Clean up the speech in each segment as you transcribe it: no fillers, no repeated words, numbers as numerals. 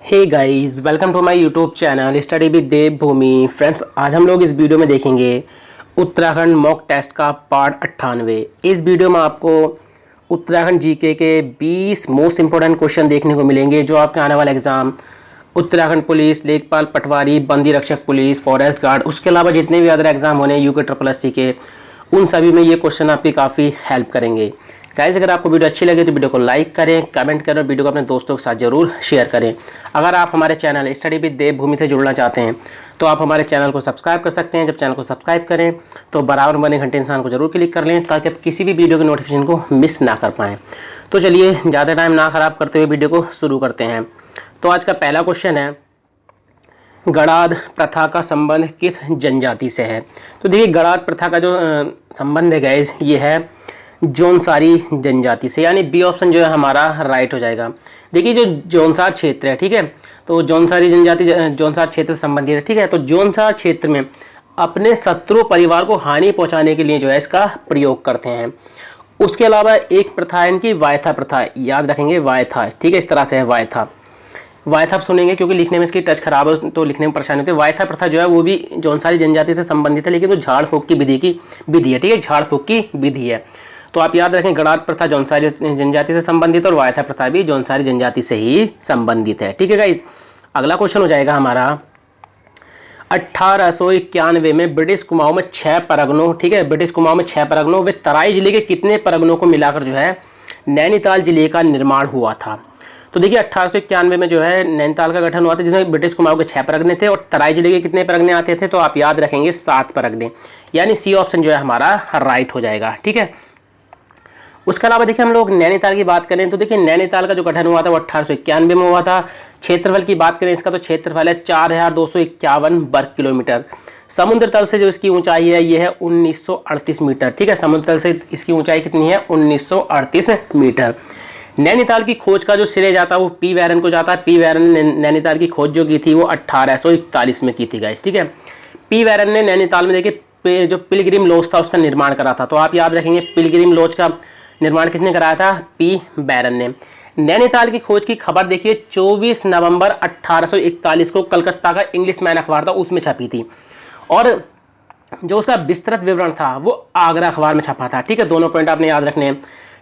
Hey guys, welcome to my YouTube channel study with Devbhoomi. Friends, आज हम लोग इस वीडियो में देखेंगे उत्तराखंड मॉक टेस्ट का पार्ट 98। इस वीडियो में आपको उत्तराखंड जीके के 20 मोस्ट इंपॉर्टेंट क्वेश्चन देखने को मिलेंगे जो आपके आने वाले एग्जाम उत्तराखंड पुलिस, लेखपाल पटवारी, बंदी रक्षक पुलिस, फॉरेस्ट गार्ड, उसके अलावा जितने भी अदर एग्जाम होने यूके ट्रिपल एससी के, उन सभी में ये क्वेश्चन आपकी काफ़ी हेल्प करेंगे। गाइस, अगर आपको वीडियो अच्छी लगे तो वीडियो को लाइक करें, कमेंट करें और वीडियो को अपने दोस्तों के साथ जरूर शेयर करें। अगर आप हमारे चैनल स्टडी विद देवभूमि से जुड़ना चाहते हैं तो आप हमारे चैनल को सब्सक्राइब कर सकते हैं। जब चैनल को सब्सक्राइब करें तो बराबर बने घंटे इंसान को जरूर क्लिक कर लें ताकि आप किसी भी वीडियो के नोटिफिकेशन को मिस ना कर पाएँ। तो चलिए, ज़्यादा टाइम ना ख़राब करते हुए वीडियो को शुरू करते हैं। तो आज का पहला क्वेश्चन है, गड़ाद प्रथा का संबंध किस जनजाति से है? तो देखिए, गड़ाद प्रथा का जो संबंध है गाइस, ये है जौनसारी जनजाति से, यानी बी ऑप्शन जो है हमारा राइट हो जाएगा। देखिए, जो जौनसार क्षेत्र है, ठीक है, तो जौनसारी जनजाति जौनसार क्षेत्र से संबंधित है, ठीक है। तो जौनसार क्षेत्र में अपने शत्रु परिवार को हानि पहुंचाने के लिए जो है इसका प्रयोग करते हैं। उसके अलावा एक प्रथा है इनकी वायथा प्रथा, याद रखेंगे वायथा, ठीक है, इस तरह से है वायथा। वायथा आप सुनेंगे क्योंकि लिखने में इसकी टच खराब है तो लिखने में परेशानी होती है। वायथा प्रथा जो है वो भी जौनसारी जनजाति से संबंधित है, लेकिन वो झाड़ फूक की विधि है, ठीक है, झाड़ फूक की विधि है। तो आप याद रखें, गड़ाद प्रथा जौनसारी जनजाति से संबंधित और वायथा प्रथा भी जौनसारी जनजाति से ही संबंधित है, ठीक है गाइस। अगला क्वेश्चन हो जाएगा हमारा, 1891 में ब्रिटिश कुमाऊं में 6 परगनों, ठीक है, ब्रिटिश कुमाऊं में 6 परगनों व तराई जिले के कितने परगनों को मिलाकर जो है नैनीताल जिले का निर्माण हुआ था? तो देखिए, 1891 में जो है नैनीताल का गठन हुआ था जिसमें ब्रिटिश कुमाऊं के 6 परगने थे और तराई जिले के कितने परगने आते थे? तो आप याद रखेंगे 7 परगने, यानी सी ऑप्शन जो है हमारा राइट हो जाएगा, ठीक है। उसके अलावा देखिए, हम लोग नैनीताल की बात करें तो देखिए नैनीताल का जो गठन हुआ था वो 1891 में हुआ था। क्षेत्रफल की बात करें इसका तो क्षेत्रफल है 4251 वर्ग किलोमीटर। समुद्र तल से जो इसकी ऊंचाई है ये है 1938 मीटर, ठीक है, समुद्र तल से इसकी ऊंचाई कितनी है? 1938 मीटर। नैनीताल की खोज का जो श्रेय जाता है वो पी वैरन को जाता है। पी वैरन ने नैनीताल की खोज जो की थी वो 1841 में की थी गाइस, ठीक है। पी वैरन ने नैनीताल में देखिए जो पिलग्रिम लॉज था उसका निर्माण करा था। तो आप याद रखेंगे पिलग्रिम लॉज का निर्माण किसने कराया था? पी बैरन ने। नैनीताल की खोज की खबर देखिए 24 नवंबर 1841 को कलकत्ता का इंग्लिश मैन अखबार था उसमें छपी थी, और जो उसका विस्तृत विवरण था वो आगरा अखबार में छपा था, ठीक है। दोनों पॉइंट आपने याद रखने हैं।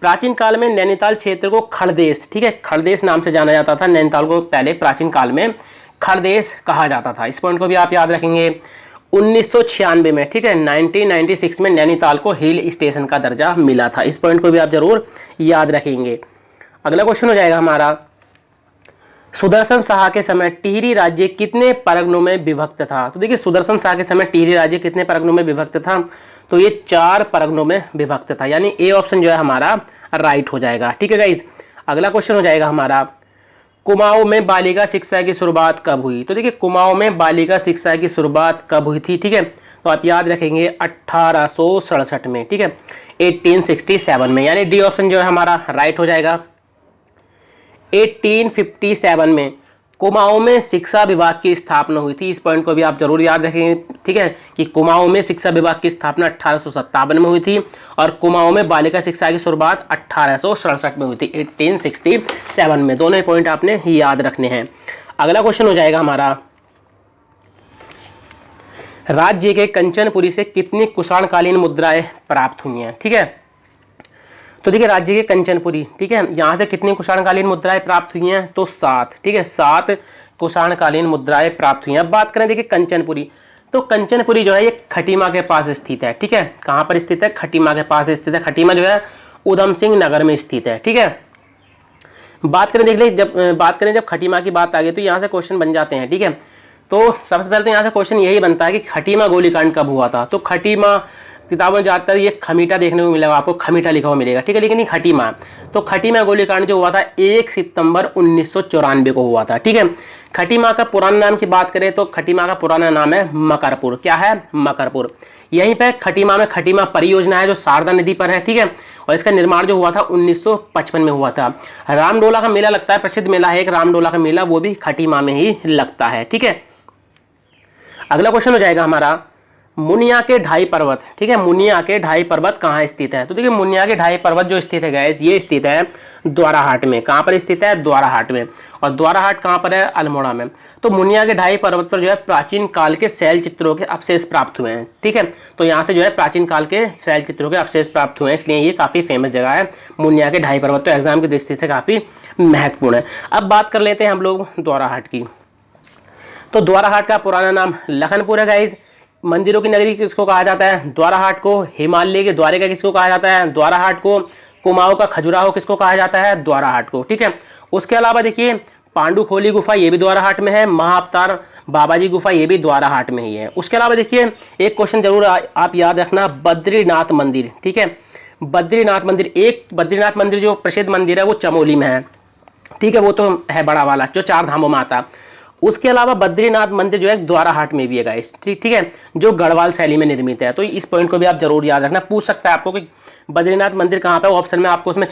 प्राचीन काल में नैनीताल क्षेत्र को खड़देश, ठीक है, खड़देश नाम से जाना जाता था। नैनीताल को पहले प्राचीन काल में खड़देश कहा जाता था, इस पॉइंट को भी आप याद रखेंगे। 1996 में, ठीक है, 1996 में नैनीताल को हिल स्टेशन का दर्जा मिला था, इस पॉइंट को भी आप जरूर याद रखेंगे। अगला क्वेश्चन हो जाएगा हमारा, सुदर्शन शाह के समय टिहरी राज्य कितने परगनों में विभक्त था? तो देखिए, सुदर्शन शाह के समय टिहरी राज्य कितने परगनों में विभक्त था? तो ये 4 परगनों में विभक्त था, यानी ए ऑप्शन जो है हमारा राइट हो जाएगा, ठीक है गाइस। अगला क्वेश्चन हो जाएगा हमारा, कुमाऊं में बालिका शिक्षा की शुरुआत कब हुई? तो देखिए, कुमाऊं में बालिका शिक्षा की शुरुआत कब हुई थी, ठीक है, तो आप याद रखेंगे 1867 में, ठीक है, 1867 में, यानी डी ऑप्शन जो है हमारा राइट हो जाएगा। 1857 में कुमाऊं में शिक्षा विभाग की स्थापना हुई थी, इस पॉइंट को भी आप जरूर याद रखेंगे, ठीक है, कि कुमाऊं में शिक्षा विभाग की स्थापना 1857 में हुई थी और कुमाऊं में बालिका शिक्षा की शुरुआत 1867 में हुई थी, 1867 में। दोनों पॉइंट आपने याद रखने हैं। अगला क्वेश्चन हो जाएगा हमारा, राज्य के कंचनपुरी से कितनी कुषाणकालीन मुद्राएं प्राप्त हुई हैं? ठीक है, तो देखिए राज्य के कंचनपुरी, ठीक है, यहां से कितनी कुषाणकालीन मुद्राएं प्राप्त हुई हैं? तो 7, ठीक है, 7 कुषाणकालीन मुद्राएं प्राप्त हुई हैं। अब बात करें देखिए कंचनपुरी, तो कंचनपुरी जो है ये खटीमा के पास स्थित है, ठीक है, कहां पर स्थित है? खटीमा के पास स्थित है। खटीमा जो है उधम सिंह नगर में स्थित है, ठीक है। बात करें, देख लीजिए, जब खटीमा की बात आ गई तो यहाँ से क्वेश्चन बन जाते हैं, ठीक है। तो सबसे पहले तो यहाँ से क्वेश्चन यही बनता है कि खटीमा गोलीकांड कब हुआ था? तो खटीमा किताबों में ज्यादातर ये खमीटा देखने को मिलेगा, आपको खमीटा लिखा हुआ मिलेगा, ठीक है, लेकिन ये खटीमा। तो खटीमा गोलीकांड जो हुआ था 1 सितंबर 1994 को हुआ था, ठीक है। खटीमा का पुराना नाम की बात करें तो खटीमा का पुराना नाम है मकरपुर। क्या है? मकरपुर। यहीं पे खटीमा में खटीमा परियोजना है जो शारदा नदी पर है, ठीक है, और इसका निर्माण जो हुआ था 1955 में हुआ था। रामडोला का मेला लगता है, प्रसिद्ध मेला है एक रामडोला का मेला, वो भी खटीमा में ही लगता है, ठीक है। अगला क्वेश्चन हो जाएगा हमारा, मुनिया के ढाई पर्वत, ठीक है, मुनिया के ढाई पर्वत कहाँ स्थित है? तो देखिए मुनिया के ढाई पर्वत जो स्थित है गाइस, ये स्थित है द्वाराहाट में। कहाँ पर स्थित है? द्वाराहाट में। और द्वाराहाट कहाँ पर है? अल्मोड़ा में। तो मुनिया के ढाई पर्वत पर जो है प्राचीन काल के शैल चित्रों के अवशेष प्राप्त हुए हैं, ठीक है। तो यहाँ से जो है प्राचीन काल के शैल चित्रों के अवशेष प्राप्त हुए हैं, इसलिए ये काफी फेमस जगह है मुनिया के ढाई पर्वत। तो एग्जाम की दृष्टि से काफी महत्वपूर्ण है। अब बात कर लेते हैं हम लोग द्वाराहाट की। तो द्वाराहाट का पुराना नाम लखनपुर है गाइज। मंदिरों की नगरी किसको कहा जाता है? द्वाराहाट को। हिमालय के द्वारे का किसको कहा जाता है? द्वाराहाट को। कुमाऊं का खजुराहो किसको कहा जाता है? द्वाराहाट को, ठीक है। उसके अलावा देखिए पांडुखोली गुफा, ये भी द्वाराहाट में है। महाअवतार बाबाजी गुफा, ये भी द्वाराहाट में ही है। उसके अलावा देखिए एक क्वेश्चन जरूर आप याद रखना, बद्रीनाथ मंदिर, ठीक है। बद्रीनाथ मंदिर, एक बद्रीनाथ मंदिर जो प्रसिद्ध मंदिर है वो चमोली में है, ठीक है, वो तो है बड़ा वाला जो 4 धामों में आता। उसके अलावा बद्रीनाथ मंदिर जो है द्वाराहाट में भी है गाइस, ठीक है, जो गढ़वाल शैली में निर्मित है। तो इस पॉइंट को भी आप जरूर याद रखना। पूछ सकता है आपको कि बद्रीनाथ मंदिर कहाँ पे, ऑप्शन में आपको उसमें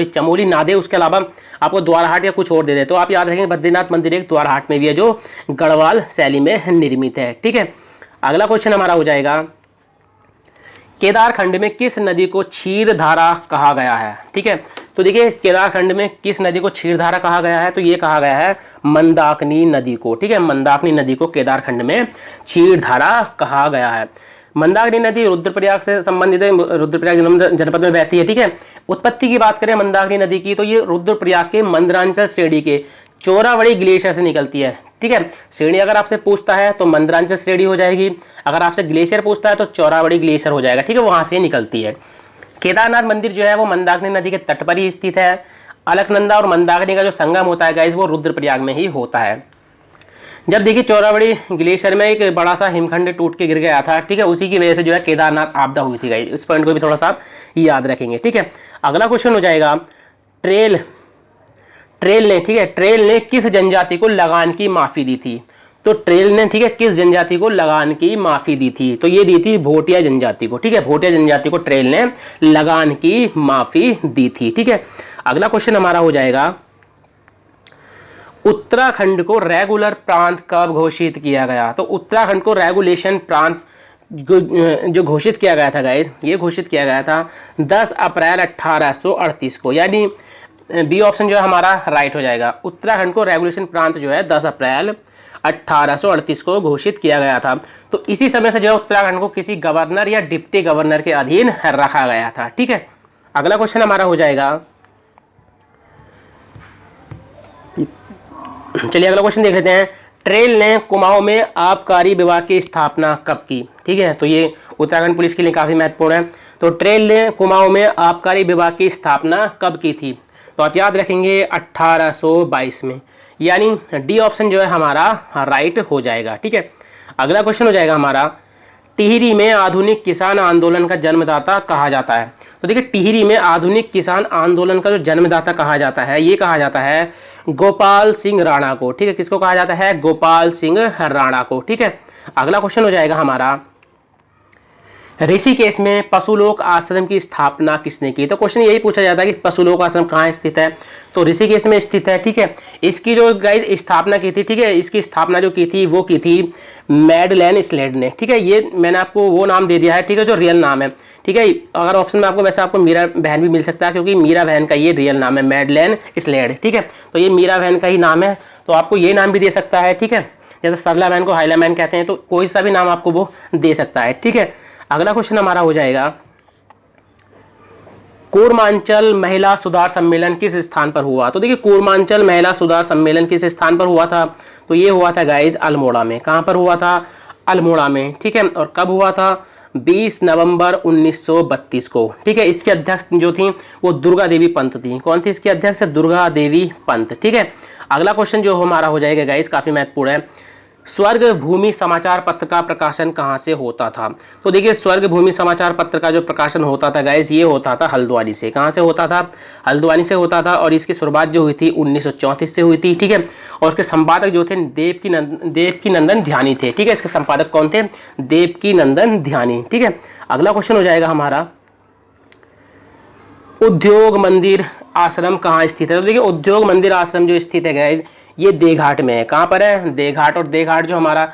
चमोली ना दे, उसके अलावा आपको द्वाराहाट या कुछ और दे दे, तो आप याद रखेंगे बद्रीनाथ मंदिर एक द्वाराहाट में भी है जो गढ़वाल शैली में निर्मित है, ठीक है। अगला क्वेश्चन हमारा हो जाएगा, केदारखंड में किस नदी को क्षीरधारा कहा गया है? ठीक है, तो देखिए केदारखंड में किस नदी को क्षीरधारा कहा गया है? तो ये कहा गया है मंदाकिनी नदी को, ठीक है, मंदाकिनी नदी को केदारखंड में क्षीरधारा कहा गया है। मंदाकिनी नदी रुद्रप्रयाग से संबंधित है, रुद्रप्रयाग जनपद में बहती है, ठीक है। उत्पत्ति की बात करें मंदाकिनी नदी की, तो ये रुद्रप्रयाग के मंदरांचल श्रेणी के चोरावड़ी ग्लेशियर से निकलती है, ठीक है। श्रेणी अगर आपसे पूछता है तो मंदरांचल श्रेणी हो जाएगी, अगर आपसे ग्लेशियर पूछता है तो चौरावड़ी ग्लेशियर हो जाएगा, ठीक है, वहां से निकलती है। केदारनाथ मंदिर जो है वो मंदाकिनी नदी के तट पर ही स्थित है। अलकनंदा और मंदाकिनी का जो संगम होता है गाइस वो रुद्रप्रयाग में ही होता है। जब देखिए चौरावड़ी ग्लेशियर में एक बड़ा सा हिमखंड टूट के गिर गया था, ठीक है, उसी की वजह से जो है केदारनाथ आपदा हुई थी गाइस। इस पॉइंट को भी थोड़ा सा याद रखेंगे, ठीक है। अगला क्वेश्चन हो जाएगा, ट्रेल ने, ठीक है, ट्रेल ने किस जनजाति को लगान की माफी दी थी? तो ट्रेल ने, ठीक है, किस जनजाति को लगान की माफी दी थी? तो ये दी थी भोटिया जनजाति को, ठीक है, भोटिया जनजाति को ट्रेल ने लगान की माफी दी थी, ठीक है। अगला क्वेश्चन हमारा हो जाएगा, उत्तराखंड को रेगुलर प्रांत कब घोषित किया गया? तो उत्तराखंड को रेगुलेशन प्रांत जो घोषित किया गया था गाइस, ये घोषित किया गया था 10 अप्रैल 1838 को, यानी बी ऑप्शन जो है हमारा राइट हो जाएगा। उत्तराखंड को रेगुलेशन प्रांत जो है 10 अप्रैल 1838 को घोषित किया गया था। तो इसी समय से जो है उत्तराखंड को किसी गवर्नर या डिप्टी गवर्नर के अधीन रखा गया था, ठीक है। अगला क्वेश्चन हमारा हो जाएगा, चलिए अगला क्वेश्चन देख लेते हैं, ट्रेल ने कुमाऊं में आबकारी विभाग की स्थापना कब की? ठीक है, तो ये उत्तराखंड पुलिस के लिए काफी महत्वपूर्ण है। तो ट्रेल ने कुमाऊं में आबकारी विभाग की स्थापना कब की थी? तो आप याद रखेंगे 1822 में, यानी डी ऑप्शन जो है हमारा राइट हो जाएगा, ठीक है। अगला क्वेश्चन हो जाएगा हमारा, टिहरी में आधुनिक किसान आंदोलन का जन्मदाता कहा जाता है? तो देखिए टिहरी में आधुनिक किसान आंदोलन का जो जन्मदाता कहा जाता है, ये कहा जाता है गोपाल सिंह राणा को, ठीक है। किसको कहा जाता है? गोपाल सिंह राणा को, ठीक है। अगला क्वेश्चन हो जाएगा हमारा, ऋषिकेश में पशुलोक आश्रम की स्थापना किसने की? तो क्वेश्चन यही पूछा जाता है कि पशुलोक आश्रम कहाँ स्थित है? तो ऋषिकेश में स्थित है, ठीक है। इसकी जो गाइस स्थापना की थी, ठीक है, इसकी स्थापना जो की थी वो की थी मैडलेन स्लेड ने, ठीक है। ये मैंने आपको वो नाम दे दिया है, ठीक है, जो रियल नाम है, ठीक है। अगर ऑप्शन में आपको वैसे आपको मीरा बहन भी मिल सकता है, क्योंकि मीरा बहन का ये रियल नाम है मैडलेन स्लेड, ठीक है। तो ये मीरा बहन का ही नाम है, तो आपको ये नाम भी दे सकता है, ठीक है। जैसे सरला बहन को हाइला बहन कहते हैं, तो कोई सा भी नाम आपको वो दे सकता है, ठीक है। अगला क्वेश्चन हमारा हो जाएगा, कूर्मांचल महिला सुधार सम्मेलन किस स्थान पर हुआ? तो देखिए कूर्मांचल महिला सुधार सम्मेलन किस स्थान पर हुआ था? तो ये हुआ था गाइज अल्मोड़ा में। कहां पर हुआ था? अल्मोड़ा में, ठीक है। और कब हुआ था? 20 नवंबर 1932 को, ठीक है। इसके अध्यक्ष जो थी वो दुर्गा देवी पंत थी। कौन थी इसकी अध्यक्ष? दुर्गा देवी पंत, ठीक है। अगला क्वेश्चन जो हमारा हो जाएगा गाइज काफी महत्वपूर्ण है, स्वर्ग भूमि समाचार पत्र का प्रकाशन कहाँ से होता था? तो देखिए स्वर्ग भूमि समाचार पत्र का जो प्रकाशन होता था गाइस, ये होता था हल्द्वानी से। कहाँ से होता था? हल्द्वानी से होता था। और इसकी शुरुआत जो हुई थी 1934 से हुई थी, ठीक है। और उसके संपादक जो थे देवकी नंदन ध्यानी थे, ठीक है। इसके संपादक कौन थे? देवकी नंदन ध्यानी, ठीक है। अगला क्वेश्चन हो जाएगा हमारा, उद्योग मंदिर आश्रम कहाँ स्थित है? तो देखिए उद्योग मंदिर आश्रम जो स्थित है गाइस, ये देघाट में है। कहाँ पर है? देघाट। और देघाट जो हमारा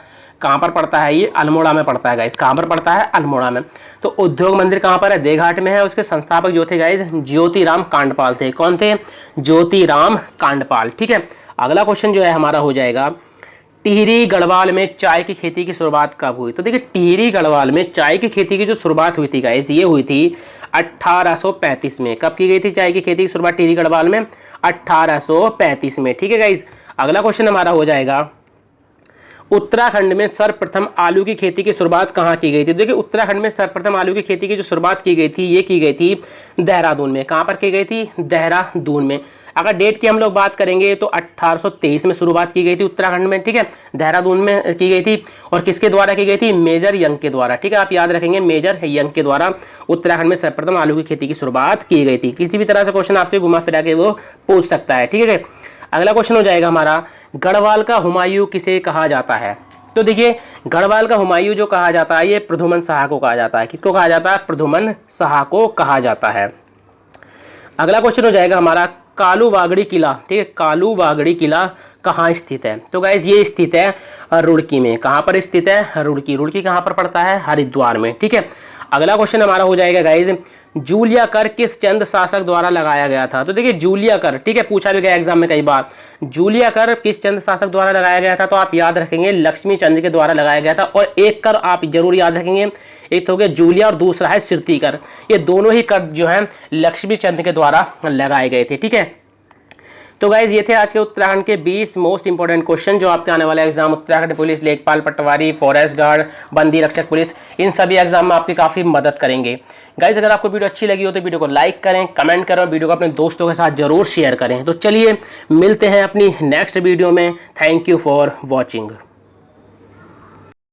कहाँ पर पड़ता है ये? अल्मोड़ा में पड़ता है गाइस। कहाँ पर पड़ता है? अल्मोड़ा में। तो उद्योग मंदिर कहाँ पर है? देवघाट में है। उसके संस्थापक जो थे गाइस ज्योतिराम कांडपाल थे। कौन थे? ज्योतिराम कांडपाल। ठीक है, अगला क्वेश्चन जो है हमारा हो जाएगा, टिहरी गढ़वाल में चाय की खेती की शुरुआत कब हुई? तो देखिए टिहरी गढ़वाल में चाय की खेती की जो शुरुआत हुई थी गाइस, ये हुई थी 1835 में। कब की गई थी चाय की खेती की शुरुआत टिहरी गढ़वाल में? 1835 में। ठीक है गाइस, अगला क्वेश्चन हमारा हो जाएगा, उत्तराखंड में सर्वप्रथम आलू की खेती की शुरुआत कहाँ की गई थी? देखिए उत्तराखंड में सर्वप्रथम आलू की खेती की जो शुरुआत की गई थी, ये की गई थी देहरादून में। कहाँ पर की गई थी? देहरादून में। अगर डेट की हम लोग बात करेंगे तो 1823 में शुरुआत की गई थी उत्तराखंड में। ठीक है, देहरादून में की गई थी। और किसके द्वारा की गई थी? मेजर यंग के द्वारा। ठीक है, आप याद रखेंगे, मेजर यंग के द्वारा उत्तराखंड में सर्वप्रथम आलू की खेती की शुरुआत की गई थी। किसी भी तरह से क्वेश्चन आपसे घुमा फिरा के वो पूछ सकता है। ठीक है, अगला क्वेश्चन हो जाएगा हमारा, गढ़वाल का हुमायूं किसे कहा जाता है? तो देखिए गढ़वाल का हुमायूं जो कहा जाता है, ये प्रद्युमन शाह को कहा जाता है। किसको कहा जाता है? प्रद्युमन शाह को कहा जाता है। अगला क्वेश्चन हो जाएगा हमारा, कालूवागड़ी किला। ठीक है, कालूवागड़ी किला कहाँ स्थित है? तो गाइज ये स्थित है रुड़की में। कहाँ पर स्थित है? रुड़की। रुड़की कहाँ पर पड़ता है? हरिद्वार में। ठीक है, अगला क्वेश्चन हमारा हो जाएगा गाइज, जूलिया कर किस चंद शासक द्वारा लगाया गया था? तो देखिए जूलिया कर, ठीक है, पूछा भी गया एग्जाम में कई बार, जूलिया कर किस चंद शासक द्वारा लगाया गया था? तो आप याद रखेंगे लक्ष्मी चंद के द्वारा लगाया गया था। और एक कर आप जरूर याद रखेंगे, एक तो हो गया जूलिया और दूसरा है सिरती कर। ये दोनों ही कर जो है लक्ष्मी चंद के द्वारा लगाए गए थे। ठीक है, तो गाइज ये थे आज के उत्तराखंड के 20 मोस्ट इंपोर्टेंट क्वेश्चन जो आपके आने वाले एग्जाम उत्तराखंड पुलिस, लेखपाल पटवारी, फॉरेस्ट गार्ड, बंदी रक्षक पुलिस, इन सभी एग्जाम में आपकी काफ़ी मदद करेंगे। गाइज अगर आपको वीडियो अच्छी लगी हो तो वीडियो को लाइक करें, कमेंट करें और वीडियो को अपने दोस्तों के साथ जरूर शेयर करें। तो चलिए मिलते हैं अपनी नेक्स्ट वीडियो में। Thank you for watching.